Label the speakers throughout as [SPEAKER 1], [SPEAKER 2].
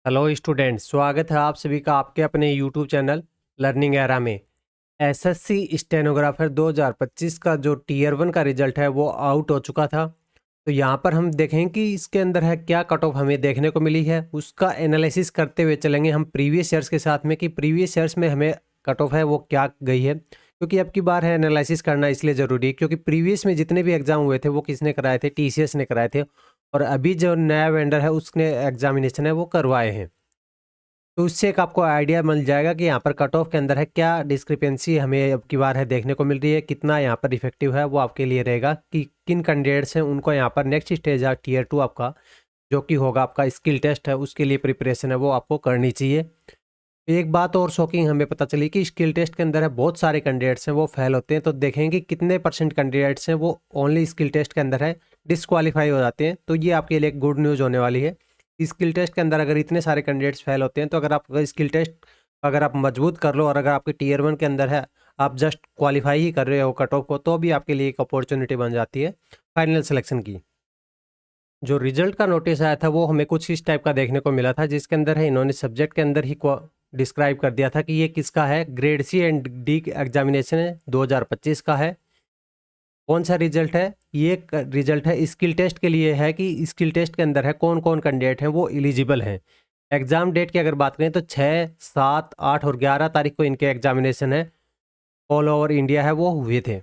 [SPEAKER 1] Hello students, स्वागत है आप सभी का आपके अपने यूट्यूब चैनल लर्निंग एरा में। एसएससी स्टेनोग्राफर 2025 का जो टीयर 1 का रिजल्ट है वो आउट हो चुका था। तो यहाँ पर हम देखें कि इसके अंदर है क्या कट ऑफ हमें देखने को मिली है, उसका एनालिसिस करते हुए चलेंगे हम प्रीवियस ईयर्स के साथ में कि प्रीवियस ईयर्स में हमें कट ऑफ है वो क्या गई है। क्योंकि अब की बार है एनालिसिस करना इसलिए ज़रूरी है क्योंकि प्रीवियस में जितने भी एग्ज़ाम हुए थे वो किसने कराए थे, टीसीएस ने कराए थे। और अभी जो नया वेंडर है उसने एग्जामिनेशन है वो करवाए हैं। तो उससे एक आपको आइडिया मिल जाएगा कि यहाँ पर कट ऑफ के अंदर है क्या डिस्क्रिपेंसी हमें अब की बार है देखने को मिल रही है, कितना यहाँ पर इफेक्टिव है वो आपके लिए रहेगा कि किन कैंडिडेट्स हैं उनको यहाँ पर नेक्स्ट स्टेज है टीयर 2 आपका जो कि होगा आपका स्किल टेस्ट है उसके लिए प्रिपरेशन है वो आपको करनी चाहिए। एक बात और शॉकिंग हमें पता चली कि स्किल टेस्ट के अंदर है बहुत सारे कैंडिडेट्स हैं वो फेल होते हैं। तो देखेंगे कितने परसेंट कैंडिडेट्स हैं वो ओनली स्किल टेस्ट के अंदर है डिस्क्वालीफाई हो जाते हैं। तो ये आपके लिए एक गुड न्यूज़ होने वाली है। स्किल टेस्ट के अंदर अगर इतने सारे कैंडिडेट्स फेल होते हैं तो अगर आप स्किल टेस्ट अगर आप मजबूत कर लो और अगर आपके टीयर 1 के अंदर है आप जस्ट क्वालिफाई ही कर रहे हो कट ऑफ को तो भी आपके लिए एक अपॉर्चुनिटी बन जाती है फाइनल सिलेक्शन की। जो रिजल्ट का नोटिस आया था वो हमें कुछ इस टाइप का देखने को मिला था जिसके अंदर है इन्होंने सब्जेक्ट के अंदर ही डिस्क्राइब कर दिया था कि ये किसका है, grade C and D examination है 2025 का है। कौन सा रिजल्ट है, ये रिजल्ट है स्किल टेस्ट के लिए है कि स्किल टेस्ट के अंदर है कौन कौन कैंडिडेट हैं वो एलिजिबल हैं। एग्ज़ाम डेट की अगर बात करें तो 6, 7, 8 और 11 तारीख को इनके एग्जामिनेशन है ऑल ओवर इंडिया है वो हुए थे।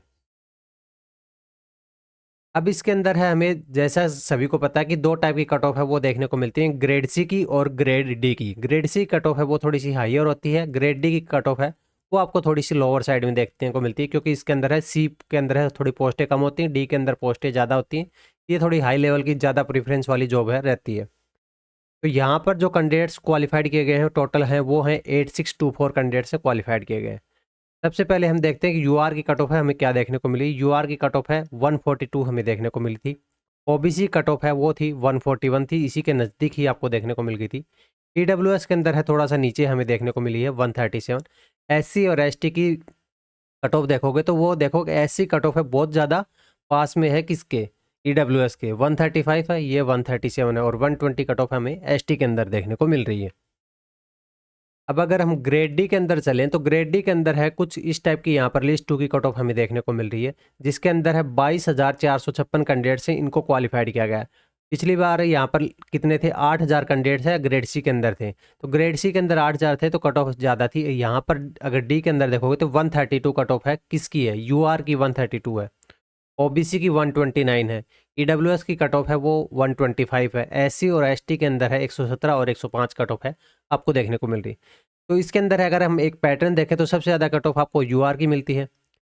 [SPEAKER 1] अब इसके अंदर है हमें जैसा सभी को पता है कि दो टाइप की कट ऑफ है वो देखने को मिलती है, ग्रेड सी की और ग्रेड डी की। ग्रेड सी कट ऑफ है वो थोड़ी सी हाईयर होती है, ग्रेड डी की कट ऑफ है वो आपको थोड़ी सी लोअर साइड में देखने को मिलती है क्योंकि इसके अंदर है सी के अंदर है थोड़ी पोस्टें कम होती हैं, डी के अंदर पोस्टें ज़्यादा होती हैं। ये थोड़ी हाई लेवल की ज़्यादा प्रेफरेंस वाली जॉब है रहती है। तो यहाँ पर जो कैंडिडेट्स क्वालिफाइड किए गए हैं टोटल हैं वो हैं 8624 कैंडिडेट से क्वालिफाइड किए गए हैं। सबसे पहले हम देखते हैं कि यूआर की कट ऑफ है हमें क्या देखने को मिली। यूआर की कट ऑफ है 142 हमें देखने को मिली थी। ओबीसी कट ऑफ है वो थी 141 थी, इसी के नज़दीक ही आपको देखने को मिल गई थी। ईडब्ल्यूएस के अंदर है थोड़ा सा नीचे हमें देखने को मिली है 137। एससी और एसटी की कट ऑफ देखोगे तो वो देखोगे एससी कट ऑफ है बहुत ज़्यादा पास में है किसके, ईडब्ल्यूएस के 135 है, ये 137 है और 120 कट ऑफ हमें एसटी के अंदर देखने को मिल रही है। अब अगर हम ग्रेड डी के अंदर चलें तो ग्रेड डी के अंदर है कुछ इस टाइप की यहाँ पर लिस्ट 2 की कट ऑफ हमें देखने को मिल रही है जिसके अंदर है 22,456 कैंडिडेट्स हैं इनको क्वालिफाइड किया गया है। पिछली बार यहाँ पर कितने थे, 8,000 कैंडिडेट्स है ग्रेड सी के अंदर थे। तो ग्रेड सी के अंदर 8,000 थे तो कट ऑफ ज़्यादा थी। यहाँ पर अगर डी के अंदर देखोगे तो 132 कट ऑफ है किसकी है, यूआर की 132 है, ओबीसी की 129 है, ईडब्ल्यूएस की कट ऑफ है वो 125 है, एससी और एसटी के अंदर है 117 और 105 कट ऑफ है आपको देखने को मिल रही। तो इसके अंदर अगर हम एक पैटर्न देखें तो सबसे ज़्यादा कट ऑफ आपको यूआर की मिलती है,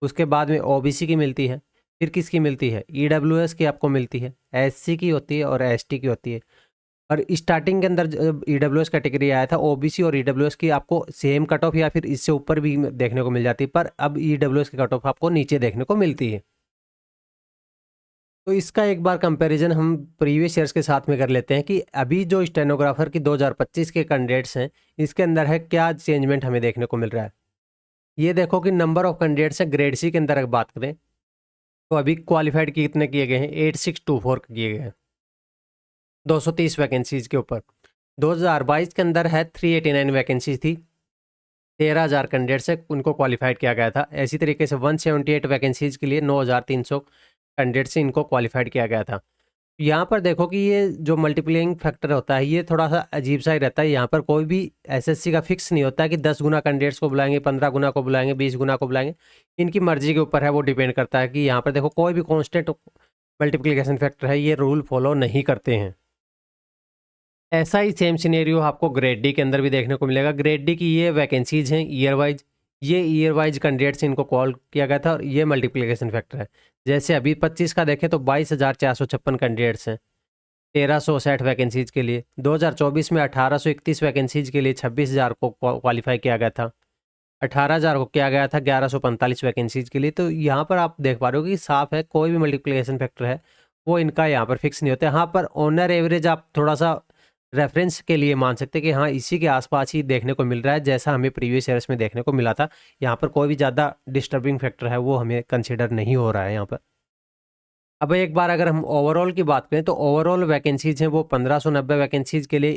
[SPEAKER 1] उसके बाद में ओबीसी की मिलती है, फिर किसकी मिलती है, ईडब्ल्यूएस की आपको मिलती है, एससी की होती है और एसटी की होती है। और स्टार्टिंग के अंदर जब ईडब्ल्यूएस कैटेगरी आया था ओबीसी और ईडब्ल्यूएस की आपको सेम कट ऑफ या फिर इससे ऊपर भी देखने को मिल जाती है, पर अब ईडब्ल्यूएस की कट ऑफ आपको नीचे देखने को मिलती है। तो इसका एक बार कंपैरिजन हम प्रीवियस ईयर्स के साथ में कर लेते हैं कि अभी जो स्टेनोग्राफर की 2025 के कैंडिडेट्स हैं इसके अंदर है क्या चेंजमेंट हमें देखने को मिल रहा है। ये देखो कि नंबर ऑफ कैंडिडेट्स हैं ग्रेड सी के अंदर अगर बात करें तो अभी क्वालिफाइड कितने किए गए हैं, 8624 किए गए हैं 230 वैकेंसीज के ऊपर। 2022 के अंदर है 389 वैकेंसीज थी, 13,000 कैंडिडेट्स है उनको क्वालिफाइड किया गया था। ऐसी तरीके से 178 वैकेंसीज के लिए 9,300 कैंडिडेट से इनको क्वालिफाइड किया गया था। यहाँ पर देखो कि ये जो मल्टीप्लाइंग फैक्टर होता है ये थोड़ा सा अजीब सा ही रहता है। यहाँ पर कोई भी एसएससी का फिक्स नहीं होता है कि 10 गुना कैंडिडेट्स को बुलाएंगे, 15 गुना को बुलाएंगे, 20 गुना को बुलाएंगे। इनकी मर्जी के ऊपर है, वो डिपेंड करता है कि यहाँ पर देखो कोई भी कांस्टेंट मल्टीप्लिकेशन फैक्टर है ये रूल फॉलो नहीं करते हैं। ऐसा ही सेम सिनेरियो आपको ग्रेड डी के अंदर भी देखने को मिलेगा। ग्रेड डी की ये वैकेंसीज हैं ईयर वाइज, ये ईयर वाइज कैंडिडेट्स इनको कॉल किया गया था और ये मल्टीप्लिकेशन फैक्टर है। जैसे अभी 25 का देखें तो 22,456 कैंडिडेट्स हैं 1,360 वैकेंसीज के लिए। 2024 में 1,831 वैकेंसीज के लिए 26,000 को क्वालिफाई किया गया था, 18,000 को किया गया था 1,145 वैकेंसीज के लिए। तो यहाँ पर आप देख पा रहे हो कि साफ है कोई भी मल्टीप्लिकेशन फैक्टर है वो इनका यहाँ पर फिक्स नहीं होता है। हाँ, पर ऑनर एवरेज आप थोड़ा सा रेफरेंस के लिए मान सकते हैं कि हाँ इसी के आसपास ही देखने को मिल रहा है जैसा हमें प्रीवियस ईयर्स में देखने को मिला था। यहाँ पर कोई भी ज़्यादा डिस्टर्बिंग फैक्टर है वो हमें कंसिडर नहीं हो रहा है यहाँ पर। अब एक बार अगर हम ओवरऑल की बात करें तो ओवरऑल वैकेंसीज हैं वो 1590 वैकेंसीज के लिए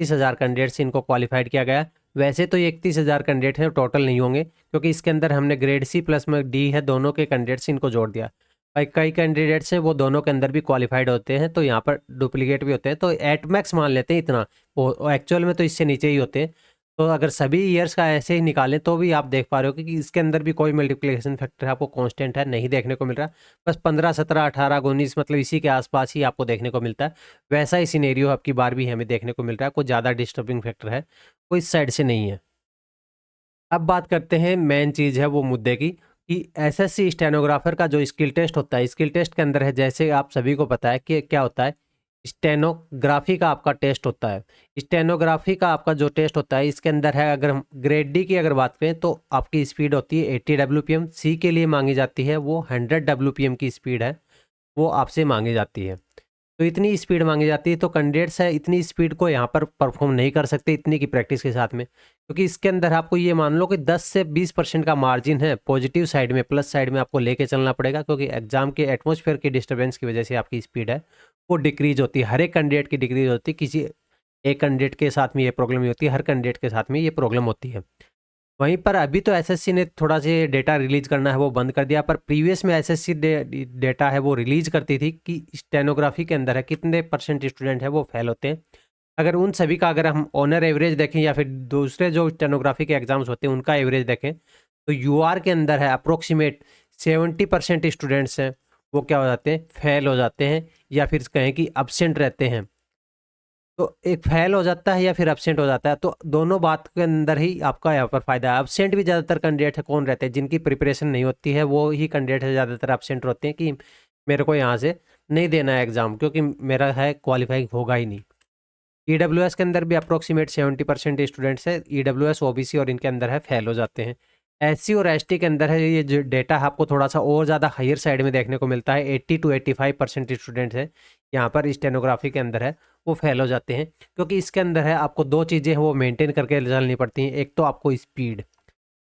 [SPEAKER 1] 31,000 कैंडिडेट से इनको क्वालिफाइड किया गया। वैसे तो ये 31,000 कैंडिडेट हैं, टोटल नहीं होंगे, क्योंकि इसके अंदर हमने ग्रेड सी प्लस में डी है, दोनों के कैंडिडेट्स इनको जोड़ दिया। भाई कई कैंडिडेट्स हैं वो दोनों के अंदर भी क्वालिफाइड होते हैं, तो यहाँ पर डुप्लीकेट भी होते हैं, तो एट मैक्स मान लेते हैं इतना, वो एक्चुअल में तो इससे नीचे ही होते हैं। तो अगर सभी ईयर्स का ऐसे ही निकालें तो भी आप देख पा रहे हो कि इसके अंदर भी कोई मल्टीप्लिकेशन फैक्टर आपको कांस्टेंट है नहीं देखने को मिल रहा। बस 15, 17, 18, 19 मतलब इसी के आसपास ही आपको देखने को मिलता है। वैसा ही सिनेरियो आपकी बार भी हमें देखने को मिल रहा है, कोई ज़्यादा डिस्टर्बिंग फैक्टर है कोई इस साइड से नहीं है। अब बात करते हैं मेन चीज़ है वो मुद्दे की, कि एसएससी स्टेनोग्राफर का जो स्किल टेस्ट होता है, स्किल टेस्ट के अंदर है, जैसे आप सभी को पता है कि क्या होता है, स्टेनोग्राफी का आपका टेस्ट होता है। स्टेनोग्राफी का आपका जो टेस्ट होता है, इसके अंदर है, अगर हम ग्रेड डी की अगर बात करें तो आपकी स्पीड होती है 80 WPM। सी के लिए मांगी जाती है वो 100 WPM की स्पीड है, वो आपसे मांगी जाती है। तो इतनी स्पीड मांगी जाती है, तो कैंडिडेट्स है इतनी स्पीड को यहाँ पर परफॉर्म नहीं कर सकते इतनी की प्रैक्टिस के साथ में, क्योंकि इसके अंदर आपको ये मान लो कि 10 से 20% का मार्जिन है पॉजिटिव साइड में, प्लस साइड में आपको लेके चलना पड़ेगा, क्योंकि एग्जाम के एटमॉस्फेयर की डिस्टर्बेंस की वजह से आपकी स्पीड है वो डिक्रीज होती है। हर एक कैंडिडेट की डिक्रीज होती है, किसी एक कैंडिडेट के साथ में ये प्रॉब्लम नहीं होती, हर कैंडिडेट के साथ में ये प्रॉब्लम होती है। वहीं पर अभी तो एसएससी ने थोड़ा सा डेटा रिलीज करना है वो बंद कर दिया, पर प्रीवियस में एसएससी डेटा है वो रिलीज करती थी कि स्टेनोग्राफी के अंदर है कितने % स्टूडेंट है वो फेल होते हैं। अगर उन सभी का अगर हम ऑनर एवरेज देखें या फिर दूसरे जो स्टेनोग्राफी के एग्जाम्स होते हैं उनका एवरेज देखें, तो यूआर के अंदर है अप्रोक्सीमेट 70% स्टूडेंट्स हैं वो क्या हो जाते हैं, फेल हो जाते हैं, या फिर कहें कि अब्सेंट रहते हैं। तो एक फेल हो जाता है या फिर एब्सेंट हो जाता है, तो दोनों बात के अंदर ही आपका यहाँ पर फायदा है। एब्सेंट भी ज़्यादातर कैंडिडेट है कौन रहते हैं, जिनकी प्रिपरेशन नहीं होती है, वो ही कैंडिडेट है ज़्यादातर एब्सेंट होते हैं कि मेरे को यहाँ से नहीं देना है एग्ज़ाम, क्योंकि मेरा है क्वालिफाई होगा ही नहीं। ईडब्ल्यूएस के अंदर भी अप्रोक्सीमेट 70% स्टूडेंट्स है, ईडब्ल्यूएस ओबीसी और इनके अंदर है फेल हो जाते हैं। एससी और एसटी के अंदर है ये जो डेटा आपको थोड़ा सा और ज़्यादा हायर साइड में देखने को मिलता है, 80 to 85% स्टूडेंट्स है यहाँ पर स्टेनोग्राफी के अंदर है वो फेल हो जाते हैं, क्योंकि इसके अंदर है आपको दो चीज़ें वो मेंटेन करके चलनी पड़ती हैं। एक तो आपको स्पीड,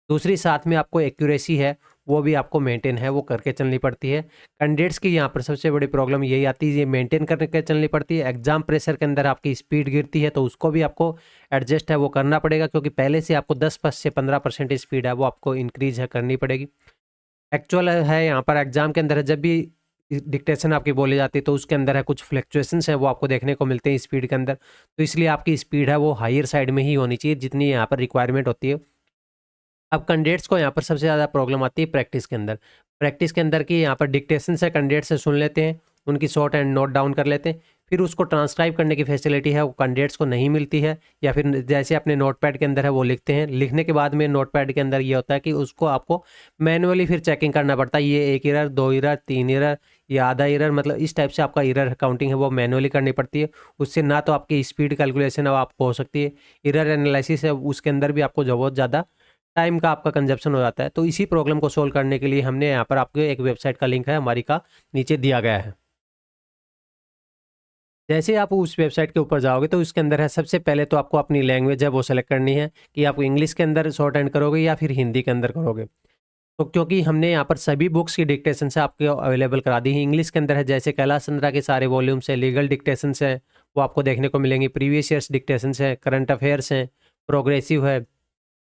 [SPEAKER 1] दूसरी साथ में आपको एक्यूरेसी है वो भी आपको मेंटेन है वो करके चलनी पड़ती है। कैंडिडेट्स की यहाँ पर सबसे बड़ी प्रॉब्लम यही आती है, ये मेंटेन करके चलनी पड़ती है। एग्जाम प्रेशर के अंदर आपकी स्पीड गिरती है तो उसको भी आपको एडजस्ट है वो करना पड़ेगा, क्योंकि पहले से आपको 10 से 15% स्पीड है वो आपको इंक्रीज है करनी पड़ेगी। एक्चुअल है यहाँ पर एग्जाम के अंदर है, जब भी डिक्टेशन आपकी बोली जाती है तो उसके अंदर है कुछ फ्लक्चुएशंस है वो आपको देखने को मिलते हैं स्पीड के अंदर, तो इसलिए आपकी स्पीड है वो हायर साइड में ही होनी चाहिए जितनी यहाँ पर रिक्वायरमेंट होती है। अब कैंडिडेट्स को यहाँ पर सबसे ज़्यादा प्रॉब्लम आती है प्रैक्टिस के अंदर। प्रैक्टिस के अंदर की यहाँ पर डिक्टेशन से कैंडिडेट से सुन लेते हैं, उनकी शॉर्ट एंड नोट डाउन कर लेते हैं, फिर उसको ट्रांसक्राइब करने की फैसिलिटी है वो कैंडिडेट्स को नहीं मिलती है, या फिर जैसे अपने नोटपैड के अंदर है वो लिखते हैं, लिखने के बाद में नोटपैड के अंदर ये होता है कि उसको आपको मैनुअली फिर चेकिंग करना पड़ता है, ये 1 इरर, 2 इरर, 3 इरर या आधा इरर, मतलब इस टाइप से आपका इरर काउंटिंग है वो मैनुअली करनी पड़ती है। उससे ना तो आपकी स्पीड कैलकुलेशन है आपको हो सकती है, इरर एनालिसिस है उसके अंदर भी आपको जो बहुत ज़्यादा टाइम का आपका कंजप्शन हो जाता है। तो इसी प्रॉब्लम को सोल्व करने के लिए हमने यहाँ पर आपको एक वेबसाइट का लिंक है हमारी का नीचे दिया गया है। जैसे आप उस वेबसाइट के ऊपर जाओगे तो उसके अंदर है सबसे पहले तो आपको अपनी लैंग्वेज है वो सेलेक्ट करनी है कि आप इंग्लिश के अंदर शॉर्ट हैंड करोगे या फिर हिंदी के अंदर करोगे। तो क्योंकि हमने यहाँ पर सभी बुक्स की डिक्टेशन से आपको अवेलेबल करा दी है। इंग्लिश के अंदर है जैसे कैलाश चंद्रा के सारे वॉल्यूम्स है, लीगल डिक्टेशन है वो आपको देखने को मिलेंगी, प्रीवियस ईयर्स डिक्टेशन है, करंट अफेयर्स हैं, प्रोग्रेसिव है,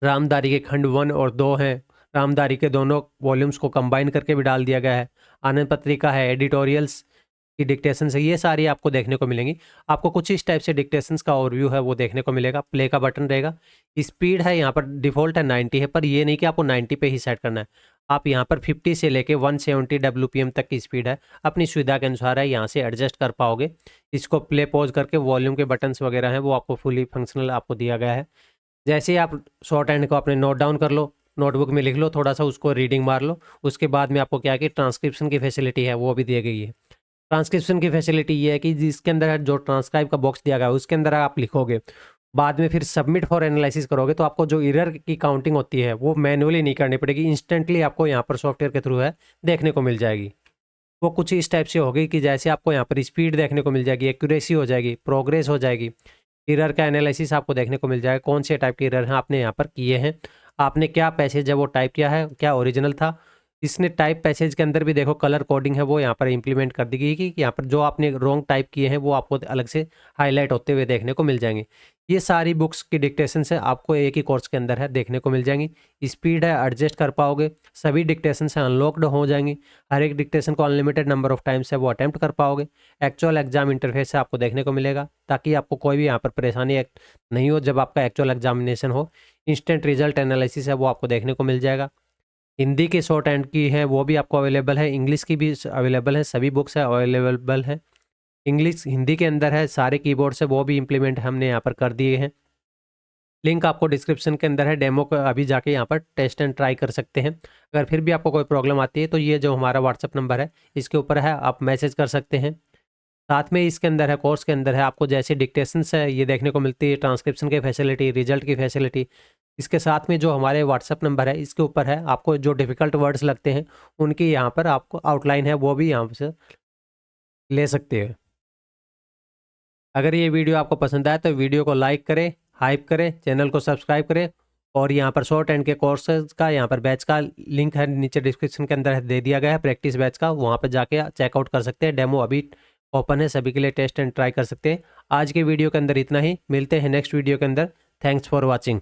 [SPEAKER 1] रामधारी के खंड 1 और 2 हैं, रामधारी के दोनों वॉल्यूम्स को कंबाइन करके भी डाल दिया गया है, आनंद पत्रिका है, एडिटोरियल्स की डिक्टेशन है, ये सारी आपको देखने को मिलेंगी। आपको कुछ इस टाइप से डिक्टेशंस का ओवरव्यू है वो देखने को मिलेगा, प्ले का बटन रहेगा। स्पीड है यहाँ पर डिफ़ॉल्ट है 90 है, पर ये नहीं कि आपको 90 पे ही सेट करना है, आप यहाँ पर 50 से लेके 170 WPM तक की स्पीड है अपनी सुविधा के अनुसार है यहाँ से एडजस्ट कर पाओगे। इसको प्ले पॉज करके वॉल्यूम के बटन्स वगैरह हैं वो आपको फुली फंक्शनल आपको दिया गया है। जैसे ही आप शॉर्ट हैंड को अपने नोट डाउन कर लो, नोटबुक में लिख लो, थोड़ा सा उसको रीडिंग मार लो, उसके बाद में आपको क्या है कि ट्रांसक्रिप्शन की फैसिलिटी है वो भी दी गई है। ट्रांसक्रिप्शन की फैसिलिटी ये है कि जिसके अंदर जो ट्रांसक्राइब का बॉक्स दिया गया है उसके अंदर आप लिखोगे, बाद में फिर सबमिट फॉर एनालिसिस करोगे तो आपको जो एरर की काउंटिंग होती है वो मैनुअली नहीं करनी पड़ेगी, इंस्टेंटली आपको यहाँ पर सॉफ्टवेयर के थ्रू है देखने को मिल जाएगी। वो कुछ इस टाइप से होगी कि जैसे आपको यहाँ पर स्पीड देखने को मिल जाएगी, एक्यूरेसी हो जाएगी, प्रोग्रेस हो जाएगी, एरर का एनालिसिस आपको देखने को मिल जाएगा, कौन से टाइप के एरर हैं आपने यहाँ पर किए हैं, आपने क्या पैसेज है वो टाइप किया है, क्या ओरिजिनल था, इसने टाइप पैसेज के अंदर भी देखो कलर कोडिंग है वो यहाँ पर इंप्लीमेंट कर दी गई कि यहाँ पर जो आपने रॉन्ग टाइप किए हैं वो आपको अलग से हाईलाइट होते हुए देखने को मिल जाएंगे। ये सारी बुक्स की डिक्टेशन से आपको एक ही कोर्स के अंदर है देखने को मिल जाएंगी। स्पीड है एडजस्ट कर पाओगे, सभी डिक्टेशन से अनलॉक्ड हो जाएंगी, हर एक डिक्टेशन को अनलिमिटेड नंबर ऑफ टाइम्स है वो अटैम्प्ट कर पाओगे। एक्चुअल एग्जाम इंटरफेस से आपको देखने को मिलेगा ताकि आपको कोई भी यहाँ पर परेशानी नहीं हो जब आपका एक्चुअल एग्जामिनेशन हो। इंस्टेंट रिजल्ट एनालिसिस है वो आपको देखने को मिल जाएगा। हिंदी की शॉर्ट हैंड की है वो भी आपको अवेलेबल है, इंग्लिश की भी अवेलेबल है, सभी बुक्स है अवेलेबल है। इंग्लिश हिंदी के अंदर है, सारे कीबोर्ड से वो भी इम्प्लीमेंट हमने यहाँ पर कर दिए हैं। लिंक आपको डिस्क्रिप्शन के अंदर है, डेमो को अभी जाके यहाँ पर टेस्ट एंड ट्राई कर सकते हैं। अगर फिर भी आपको कोई प्रॉब्लम आती है तो ये जो हमारा व्हाट्सअप नंबर है इसके ऊपर है, आप मैसेज कर सकते हैं। साथ में इसके अंदर है, कोर्स के अंदर है, आपको जैसे डिक्टेशंस है ये देखने को मिलती है, ट्रांसक्रिप्शन की फैसिलिटी, रिजल्ट की फैसिलिटी। इसके साथ में जो हमारे व्हाट्सअप नंबर है इसके ऊपर है, आपको जो डिफ़िकल्ट वर्ड्स लगते हैं उनकी यहाँ पर आपको आउटलाइन है वो भी यहाँ से ले सकते हैं। अगर ये वीडियो आपको पसंद आए तो वीडियो को लाइक करें, हाइप करें, चैनल को सब्सक्राइब करें। और यहाँ पर शॉर्ट एंड के कोर्सेज का यहाँ पर बैच का लिंक है नीचे डिस्क्रिप्शन के अंदर दे दिया गया है, प्रैक्टिस बैच का, वहाँ पर जाके चेकआउट कर सकते हैं। डेमो अभी ओपन है, सभी के लिए टेस्ट एंड ट्राई कर सकते हैं। आज के वीडियो के अंदर इतना ही, मिलते हैं नेक्स्ट वीडियो के अंदर। Thanks for watching.